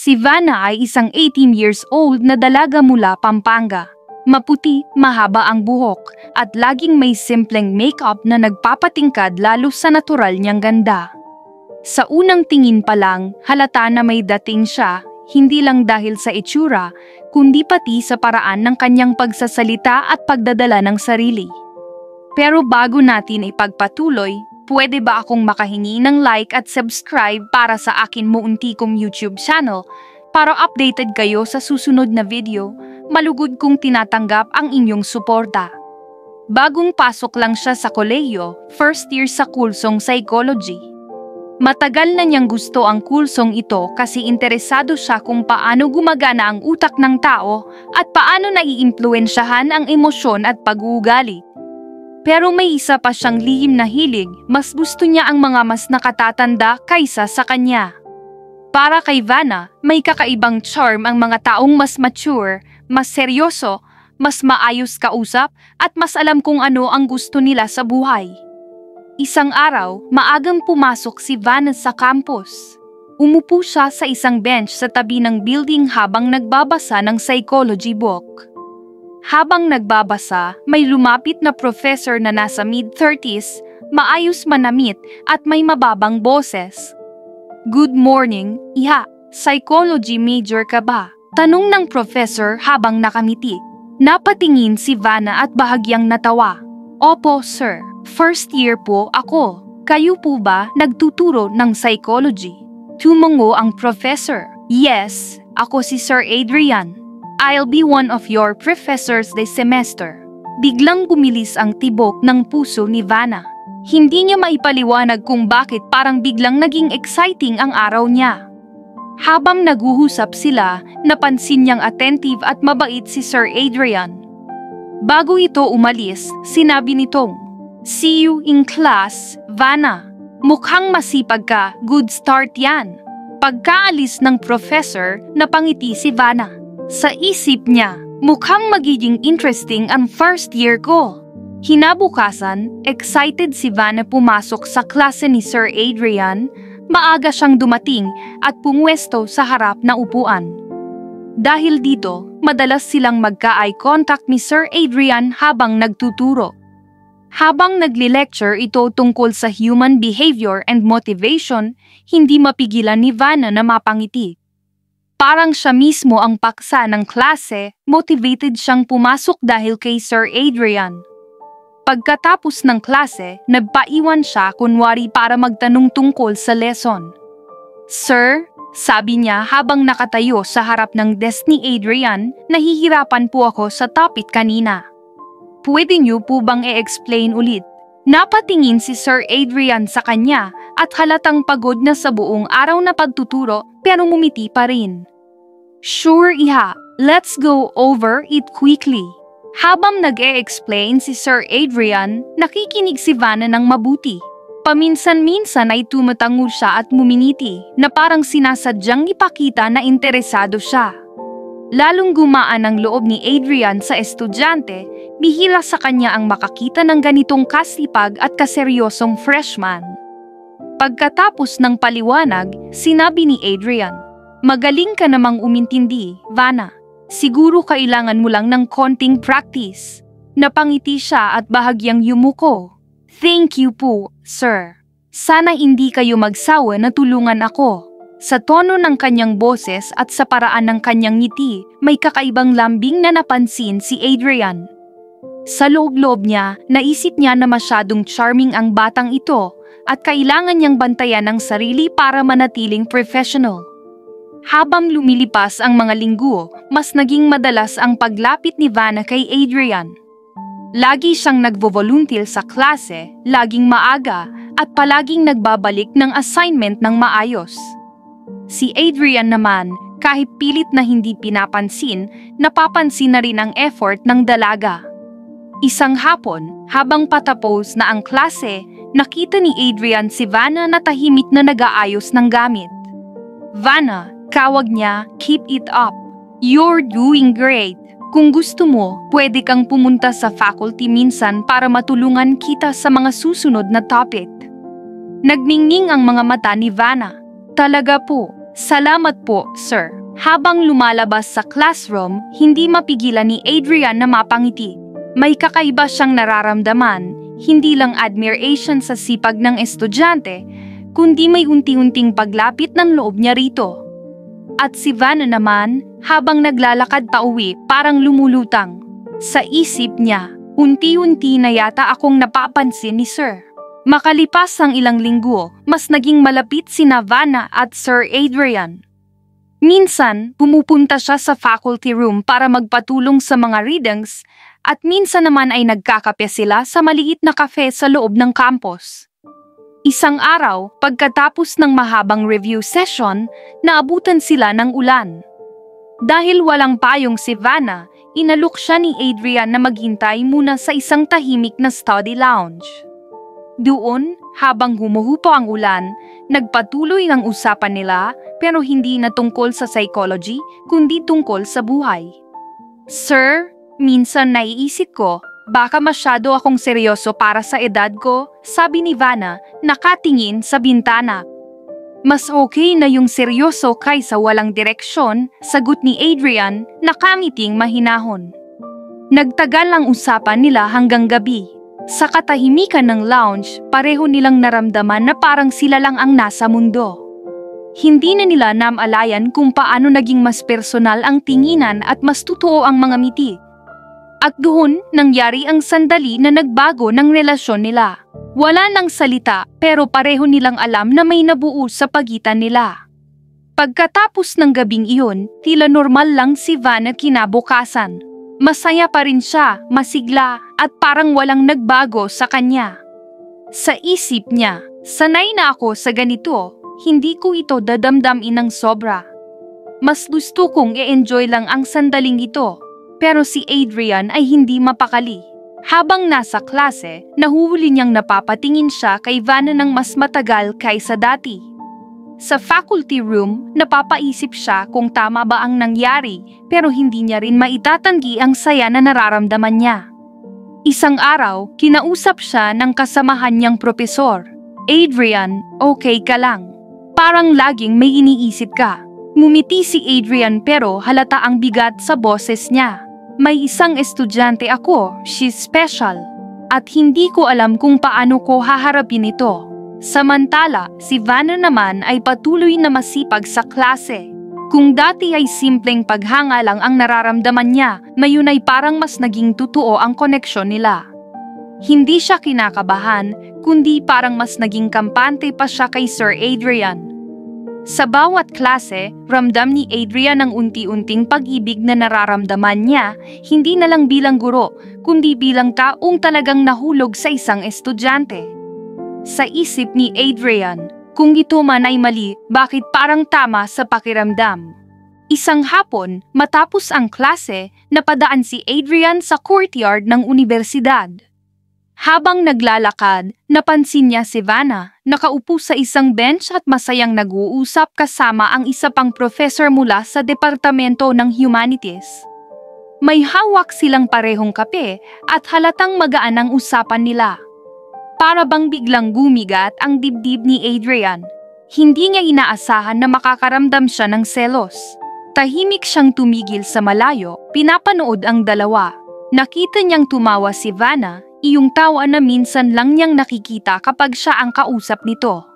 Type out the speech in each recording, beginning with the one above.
Si Vanna ay isang 18 years old na dalaga mula Pampanga. Maputi, mahaba ang buhok, at laging may simpleng makeup na nagpapatingkad lalo sa natural niyang ganda. Sa unang tingin pa lang, halata na may dating siya, hindi lang dahil sa itsura, kundi pati sa paraan ng kanyang pagsasalita at pagdadala ng sarili. Pero bago natin ipagpatuloy, pwede ba akong makahingi ng like at subscribe para sa akin munti kong YouTube channel para updated kayo sa susunod na video? Malugod kong tinatanggap ang inyong suporta. Bagong pasok lang siya sa kolehiyo, first year sa kursong psychology. Matagal na niyang gusto ang kursong ito kasi interesado siya kung paano gumagana ang utak ng tao at paano naiimpluwensyahan ang emosyon at pag-uugali. Pero may isa pa siyang lihim na hilig, mas gusto niya ang mga mas nakatatanda kaysa sa kanya. Para kay Vanna, may kakaibang charm ang mga taong mas mature, mas seryoso, mas maayos kausap, at mas alam kung ano ang gusto nila sa buhay. Isang araw, maagang pumasok si Vanna sa campus. Umupo siya sa isang bench sa tabi ng building habang nagbabasa ng psychology book. Habang nagbabasa, may lumapit na professor na nasa mid-30s, maayos manamit at may mababang boses. "Good morning, iha. Psychology major ka ba?" Tanong ng professor habang nakamiti. Napatingin si Vanna at bahagyang natawa. "Opo, sir. First year po ako. Kayo po ba nagtuturo ng psychology?" Tumango ang professor. "Yes, ako si Sir Adrian. I'll be one of your professors this semester." Biglang bumilis ang tibok ng puso ni Vanna. Hindi niya maipaliwanag kung bakit parang biglang naging exciting ang araw niya. Habang naguhusap sila, napansin niyang attentive at mabait si Sir Adrian. Bago ito umalis, sinabi nitong, "See you in class, Vanna. Mukhang masipag ka, good start yan." Pagkaalis ng professor, napangiti si Vanna. Sa isip niya, mukhang magiging interesting ang first year ko. Hinabukasan, excited si Vanna pumasok sa klase ni Sir Adrian. Maaga siyang dumating at pumwesto sa harap na upuan. Dahil dito, madalas silang magka-eye contact ni Sir Adrian habang nagtuturo. Habang nagli-lecture ito tungkol sa human behavior and motivation, hindi mapigilan ni Vanna na mapangiti. Parang siya mismo ang paksa ng klase, motivated siyang pumasok dahil kay Sir Adrian. Pagkatapos ng klase, nagpaiwan siya kunwari para magtanong tungkol sa lesson. "Sir," sabi niya habang nakatayo sa harap ng desk ni Adrian, "nahihirapan po ako sa topic kanina. Pwede niyo po bang i-explain ulit?" Napatingin si Sir Adrian sa kanya at halatang pagod na sa buong araw na pagtuturo pero ngumiti pa rin. "Sure, iha. Let's go over it quickly." Habang nag-e-explain si Sir Adrian, nakikinig si Vanna ng mabuti. Paminsan-minsan ay tumatango siya at muminiti na parang sinasadyang ipakita na interesado siya. Lalong gumaan ang loob ni Adrian sa estudyante, bihira sa kanya ang makakita ng ganitong kasipag at kaseryosong freshman. Pagkatapos ng paliwanag, sinabi ni Adrian, "Magaling ka namang umintindi, Vanna. Siguro kailangan mo lang ng konting practice." Napangiti siya at bahagyang yumuko. "Thank you po, sir. Sana hindi kayo magsawa na tulungan ako." Sa tono ng kanyang boses at sa paraan ng kanyang ngiti, may kakaibang lambing na napansin si Adrian. Sa loob-loob niya, naisip niya na masyadong charming ang batang ito at kailangan niyang bantayan ang sarili para manatiling professional. Habang lumilipas ang mga linggo, mas naging madalas ang paglapit ni Vanna kay Adrian. Lagi siyang nagvo-volunteer sa klase, laging maaga, at palaging nagbabalik ng assignment ng maayos. Si Adrian naman, kahit pilit na hindi pinapansin, napapansin na rin ang effort ng dalaga. Isang hapon, habang patapos na ang klase, nakita ni Adrian si Vanna na tahimik na nag-aayos ng gamit. "Vanna," kawag niya, "keep it up. You're doing great. Kung gusto mo, pwede kang pumunta sa faculty minsan para matulungan kita sa mga susunod na topic." Nagningning ang mga mata ni Vanna. "Talaga po, Salamat po, sir. Habang lumalabas sa classroom, hindi mapigilan ni Adrian na mapangiti. May kakaiba siyang nararamdaman, hindi lang admiration sa sipag ng estudyante, kundi may unti-unting paglapit ng loob niya rito. At si Vanna naman, habang naglalakad pauwi, parang lumulutang. Sa isip niya, unti-unti na yata akong napapansin ni Sir. Makalipas ang ilang linggo, mas naging malapit sina Vanna at Sir Adrian. Minsan, pumupunta siya sa faculty room para magpatulong sa mga readings at minsan naman ay nagkakape sila sa maliit na cafe sa loob ng campus. Isang araw, pagkatapos ng mahabang review session, naabutan sila ng ulan. Dahil walang payong si Vanna, inalok siya ni Adrian na maghintay muna sa isang tahimik na study lounge. Doon, habang humuhupa ang ulan, nagpatuloy ang usapan nila pero hindi na tungkol sa psychology kundi tungkol sa buhay. Sir, minsan naiisip ko, baka masyado akong seryoso para sa edad ko, sabi ni Vanna, nakatingin sa bintana. Mas okay na yung seryoso kaysa walang direksyon, sagot ni Adrian, nakangiting mahinahon. Nagtagal ang usapan nila hanggang gabi. Sa katahimikan ng lounge, pareho nilang naramdaman na parang sila lang ang nasa mundo. Hindi na nila namalayan kung paano naging mas personal ang tinginan at mas totoo ang mga ngiti. At doon, nangyari ang sandali na nagbago ng relasyon nila. Wala nang salita pero pareho nilang alam na may nabuo sa pagitan nila. Pagkatapos ng gabing iyon, tila normal lang si Vanna kinabukasan. Masaya pa rin siya, masigla at parang walang nagbago sa kanya. Sa isip niya, sanay na ako sa ganito, hindi ko ito dadamdamin ng sobra. Mas gusto kong i-enjoy lang ang sandaling ito. Pero si Adrian ay hindi mapakali. Habang nasa klase, nahuhuli niyang napapatingin siya kay Vanna ng mas matagal kaysa dati. Sa faculty room, napapaisip siya kung tama ba ang nangyari pero hindi niya rin maitatanggi ang saya na nararamdaman niya. Isang araw, kinausap siya ng kasamahan niyang propesor. Adrian, okay ka lang? Parang laging may iniisip ka. Ngumiti si Adrian pero halata ang bigat sa boses niya. May isang estudyante ako, she's special. At hindi ko alam kung paano ko haharapin ito. Samantala, si Vanna naman ay patuloy na masipag sa klase. Kung dati ay simpleng paghanga lang ang nararamdaman niya, ngayon ay parang mas naging totoo ang koneksyon nila. Hindi siya kinakabahan, kundi parang mas naging kampante pa siya kay Sir Adrian. Sa bawat klase, ramdam ni Adrian ang unti-unting pag-ibig na nararamdaman niya, hindi na lang bilang guro, kundi bilang taong talagang nahulog sa isang estudyante. Sa isip ni Adrian, kung ito man ay mali, bakit parang tama sa pakiramdam? Isang hapon, matapos ang klase, napadaan si Adrian sa courtyard ng universidad. Habang naglalakad, napansin niya si Vanna, nakaupo sa isang bench at masayang nag-uusap kasama ang isa pang professor mula sa Departamento ng Humanities. May hawak silang parehong kape at halatang magaan ang usapan nila. Para bang biglang gumigat ang dibdib ni Adrian. Hindi niya inaasahan na makakaramdam siya ng selos. Tahimik siyang tumigil sa malayo, pinapanood ang dalawa. Nakita niyang tumawa si Vanna, iyong tawa na minsan lang niyang nakikita kapag siya ang kausap nito.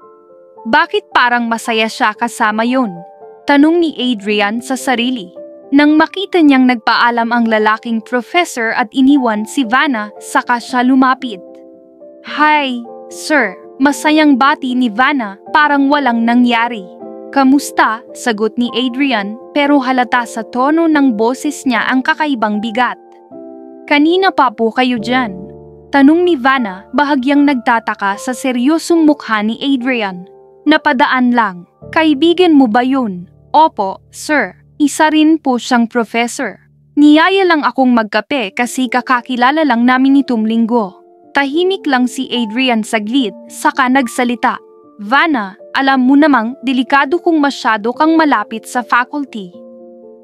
Bakit parang masaya siya kasama yun? Tanong ni Adrian sa sarili. Nang makita niyang nagpaalam ang lalaking professor at iniwan si Vanna, saka siya lumapit. Hi, sir. Masayang bati ni Vanna, parang walang nangyari. Kamusta? Sagot ni Adrian, pero halata sa tono ng boses niya ang kakaibang bigat. Kanina pa po kayo dyan? Tanong ni Vanna, bahagyang nagtataka sa seryosong mukha ni Adrian. Napadaan lang. Kaibigan mo ba yun? Opo, sir. Isa rin po siyang professor. Niyaya lang akong magkape kasi kakakilala lang namin nitong linggo. Tahimik lang si Adrian saglit, saka nagsalita. Vanna, alam mo namang delikado kung masyado kang malapit sa faculty.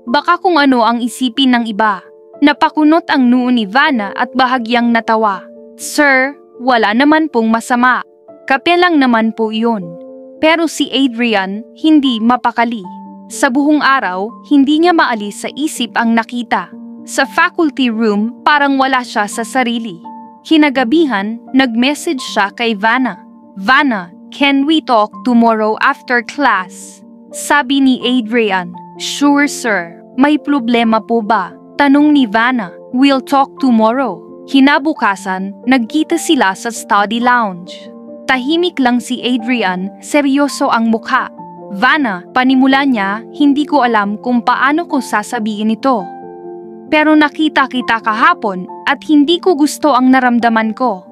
Baka kung ano ang isipin ng iba. Napakunot ang noo ni Vanna at bahagyang natawa. Sir, wala naman pong masama. Kape lang naman po yun. Pero si Adrian, hindi mapakali. Sa buong araw, hindi niya maalis sa isip ang nakita. Sa faculty room, parang wala siya sa sarili. Kinagabihan, nag-message siya kay Vanna. "Vanna, can we talk tomorrow after class?" Sabi ni Adrian. "Sure sir, may problema po ba?" Tanong ni Vanna. "We'll talk tomorrow." Kinabukasan, nagkita sila sa study lounge. Tahimik lang si Adrian, seryoso ang mukha. "Vanna," panimula niya, "hindi ko alam kung paano ko sasabihin ito. Pero nakita kita kahapon at hindi ko gusto ang naramdaman ko."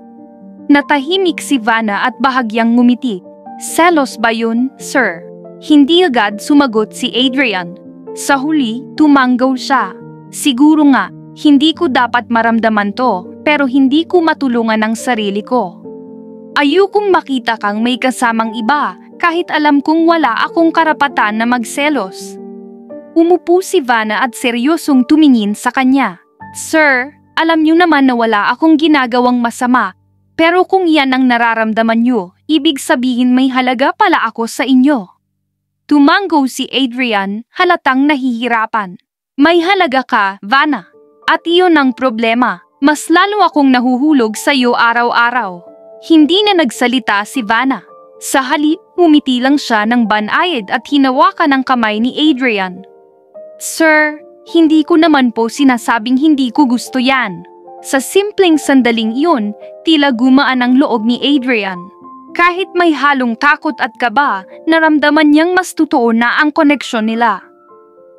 Natahimik si Vanna at bahagyang ngumiti. "Selos ba yun, sir?" Hindi agad sumagot si Adrian. Sa huli, tumanggaw siya. "Siguro nga, hindi ko dapat maramdaman to, pero hindi ko matulungan ang sarili ko. Ayokong makita kang may kasamang iba, kahit alam kong wala akong karapatan na magselos." Umupo si Vanna at seryosong tumingin sa kanya. "Sir, alam niyo naman na wala akong ginagawang masama, pero kung yan ang nararamdaman niyo, ibig sabihin may halaga pala ako sa inyo." Tumanggo si Adrian, halatang nahihirapan. "May halaga ka, Vanna. At iyon ang problema. Mas lalo akong nahuhulog sa iyo araw-araw." Hindi na nagsalita si Vanna. Sa halip, ngumiti lang siya ng banayad at hinawakan ang kamay ni Adrian. "Sir, hindi ko naman po sinasabing hindi ko gusto yan." Sa simpleng sandaling iyon, tila gumaan ang loob ni Adrian. Kahit may halong takot at kaba, naramdaman niyang mas totoo na ang koneksyon nila.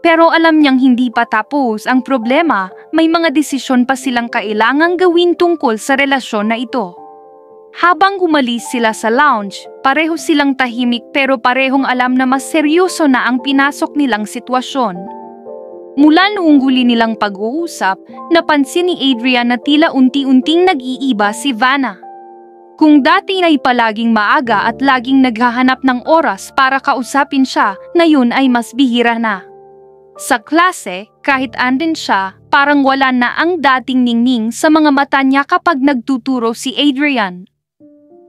Pero alam niyang hindi pa tapos ang problema, may mga desisyon pa silang kailangang gawin tungkol sa relasyon na ito. Habang umalis sila sa lounge, pareho silang tahimik pero parehong alam na mas seryoso na ang pinasok nilang sitwasyon. Mula noong huli nilang pag-uusap, napansin ni Adrian na tila unti-unting nag-iiba si Vanna. Kung dati ay palaging maaga at laging naghahanap ng oras para kausapin siya, ngayon ay mas bihira na. Sa klase, kahit andin siya, parang wala na ang dating ningning sa mga mata niya kapag nagtuturo si Adrian.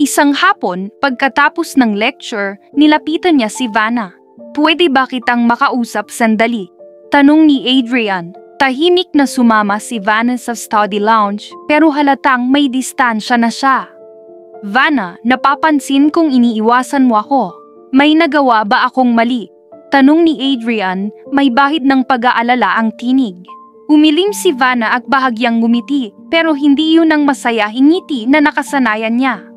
Isang hapon, pagkatapos ng lecture, nilapitan niya si Vanna. "Pwede ba kitang makausap sandali?" Tanong ni Adrian. Tahimik na sumama si Vanna sa study lounge, pero halatang may distansya na siya. "Vanna, napapansin kong iniiwasan mo ako. May nagawa ba akong mali?" Tanong ni Adrian, may bahid ng pag-aalala ang tinig. Umilim si Vanna at bahagyang ngumiti, pero hindi yun ang masayahing ngiti na nakasanayan niya.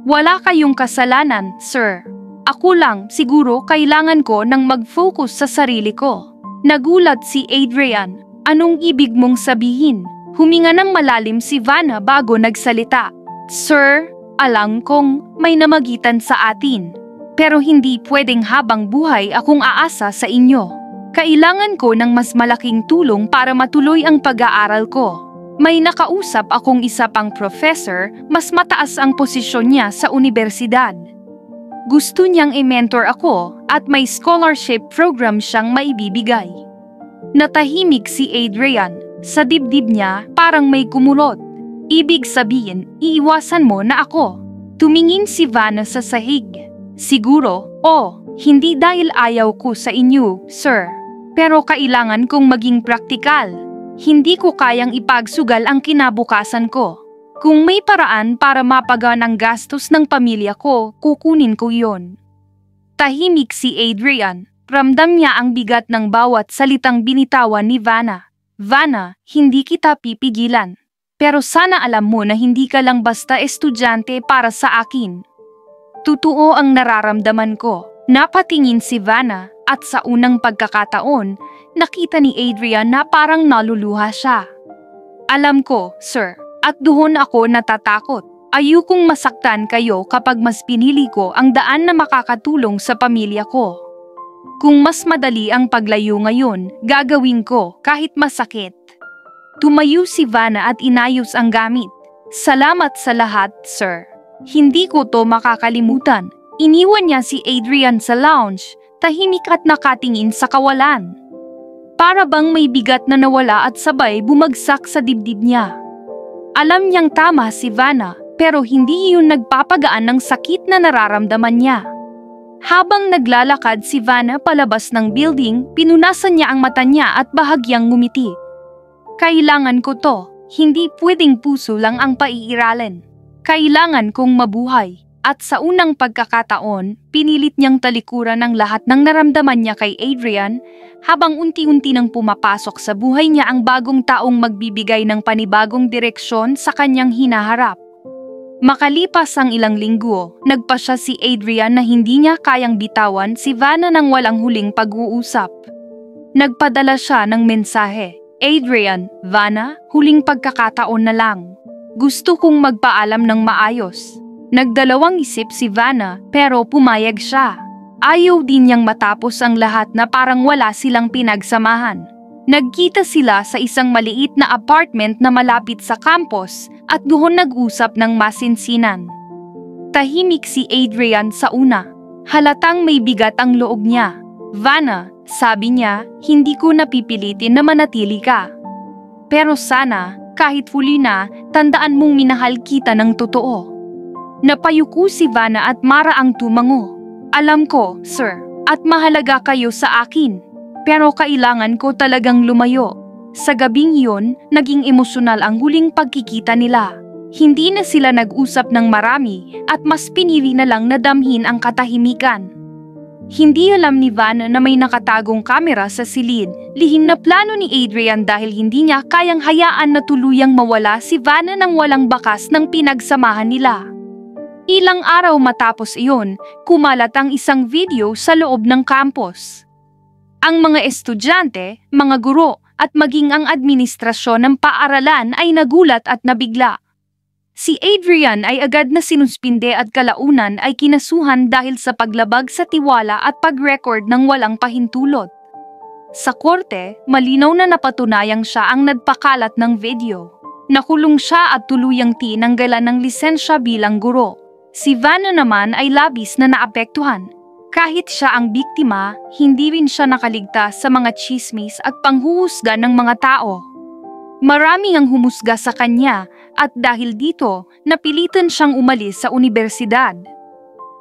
"Wala kayong kasalanan, sir. Ako lang, siguro kailangan ko nang mag-focus sa sarili ko." Nagulat si Adrian. "Anong ibig mong sabihin?" Huminga ng malalim si Vanna bago nagsalita. "Sir, alam kong may namagitan sa atin. Pero hindi pwedeng habang buhay akong aasa sa inyo. Kailangan ko ng mas malaking tulong para matuloy ang pag-aaral ko. May nakausap akong isa pang professor, mas mataas ang posisyon niya sa universidad. Gusto niyang i-mentor ako at may scholarship program siyang maibibigay." Natahimik si Adrian. Sa dibdib niya, parang may kumulot. "Ibig sabihin, iiwasan mo na ako?" Tumingin si Vanna sa sahig. "Siguro, hindi dahil ayaw ko sa inyo, sir. Pero kailangan kong maging praktikal. Hindi ko kayang ipagsugal ang kinabukasan ko. Kung may paraan para mapagaan ang gastos ng pamilya ko, kukunin ko yon." Tahimik si Adrian. Ramdam niya ang bigat ng bawat salitang binitawan ni Vanna. "Vanna, hindi kita pipigilan. Pero sana alam mo na hindi ka lang basta estudyante para sa akin." Totoo ang nararamdaman ko. Napatingin si Vanna at sa unang pagkakataon, nakita ni Adrian na parang naluluha siya. "Alam ko, sir, at doon ako natatakot. Ayokong masaktan kayo kapag mas pinili ko ang daan na makakatulong sa pamilya ko. Kung mas madali ang paglayo ngayon, gagawin ko kahit masakit." Tumayo si Vanna at inayos ang gamit. "Salamat sa lahat, sir. Hindi ko to makakalimutan." Iniwan niya si Adrian sa lounge, tahimik at nakatingin sa kawalan. Para bang may bigat na nawala at sabay bumagsak sa dibdib niya. Alam niyang tama si Vanna, pero hindi iyon nagpapagaan ng sakit na nararamdaman niya. Habang naglalakad si Vanna palabas ng building, pinunasan niya ang mata niya at bahagyang ngumiti. Kailangan ko to. Hindi pwedeng puso lang ang paiiralin. Kailangan kong mabuhay. At sa unang pagkakataon, pinilit niyang talikuran ang lahat ng naramdaman niya kay Adrian habang unti-unti nang pumapasok sa buhay niya ang bagong taong magbibigay ng panibagong direksyon sa kanyang hinaharap. Makalipas ang ilang linggo, nagpasya si Adrian na hindi niya kayang bitawan si Vanna ng walang huling pag-uusap. Nagpadala siya ng mensahe, "Adrian, Vanna, huling pagkakataon na lang. Gusto kong magpaalam ng maayos." Nagdalawang isip si Vanna pero pumayag siya. Ayaw din niyang matapos ang lahat na parang wala silang pinagsamahan. Nagkita sila sa isang maliit na apartment na malapit sa campus at doon nag-usap ng masinsinan. Tahimik si Adrian sa una. Halatang may bigat ang loob niya. "Vanna," sabi niya, "hindi ko napipilitin na manatili ka. Pero sana, kahit huli na, tandaan mong minahal kita ng totoo." Napayuko si Vanna at maraang tumango. "Alam ko, sir, at mahalaga kayo sa akin. Pero kailangan ko talagang lumayo." Sa gabing iyon, naging emosyonal ang huling pagkikita nila. Hindi na sila nag-usap ng marami at mas pinili na lang na damhin ang katahimikan. Hindi alam ni Vanna na may nakatagong kamera sa silid. Lihim na plano ni Adrian dahil hindi niya kayang hayaan na tuluyang mawala si Vanna nang walang bakas ng pinagsamahan nila. Ilang araw matapos iyon, kumalat ang isang video sa loob ng campus. Ang mga estudyante, mga guro, at maging ang administrasyon ng paaralan ay nagulat at nabigla. Si Adrian ay agad na sinuspinde at kalaunan ay kinasuhan dahil sa paglabag sa tiwala at pag-record ng walang pahintulot. Sa korte, malinaw na napatunayang siya ang nagpakalat ng video. Nakulong siya at tuluyang tinanggalan ng lisensya bilang guro. Si Vanna naman ay labis na naapektuhan. Kahit siya ang biktima, hindi rin siya nakaligtas sa mga tsismis at panghuhusga ng mga tao. Marami ang humusga sa kanya at dahil dito, napilitan siyang umalis sa universidad.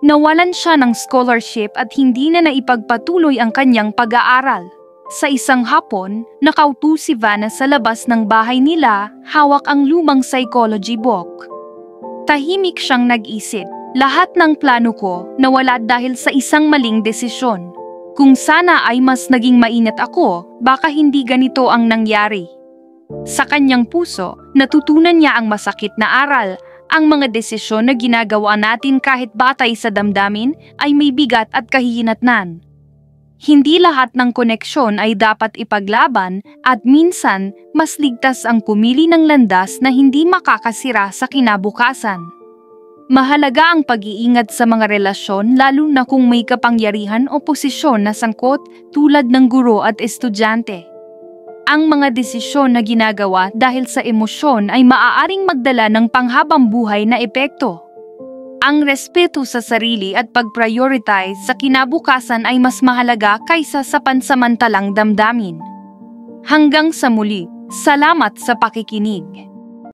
Nawalan siya ng scholarship at hindi na naipagpatuloy ang kanyang pag-aaral. Sa isang hapon, nakaupo si Vanna sa labas ng bahay nila, hawak ang lumang psychology book. Tahimik siyang nag-isip. Lahat ng plano ko nawala dahil sa isang maling desisyon. Kung sana ay mas naging mainit ako, baka hindi ganito ang nangyari. Sa kanyang puso, natutunan niya ang masakit na aral. Ang mga desisyon na ginagawa natin kahit batay sa damdamin ay may bigat at kahihinatnan. Hindi lahat ng koneksyon ay dapat ipaglaban at minsan, mas ligtas ang pumili ng landas na hindi makakasira sa kinabukasan. Mahalaga ang pag-iingat sa mga relasyon lalo na kung may kapangyarihan o posisyon na sangkot tulad ng guro at estudyante. Ang mga desisyon na ginagawa dahil sa emosyon ay maaaring magdala ng panghabang buhay na epekto. Ang respeto sa sarili at pag-prioritize sa kinabukasan ay mas mahalaga kaysa sa pansamantalang damdamin. Hanggang sa muli, salamat sa pakikinig.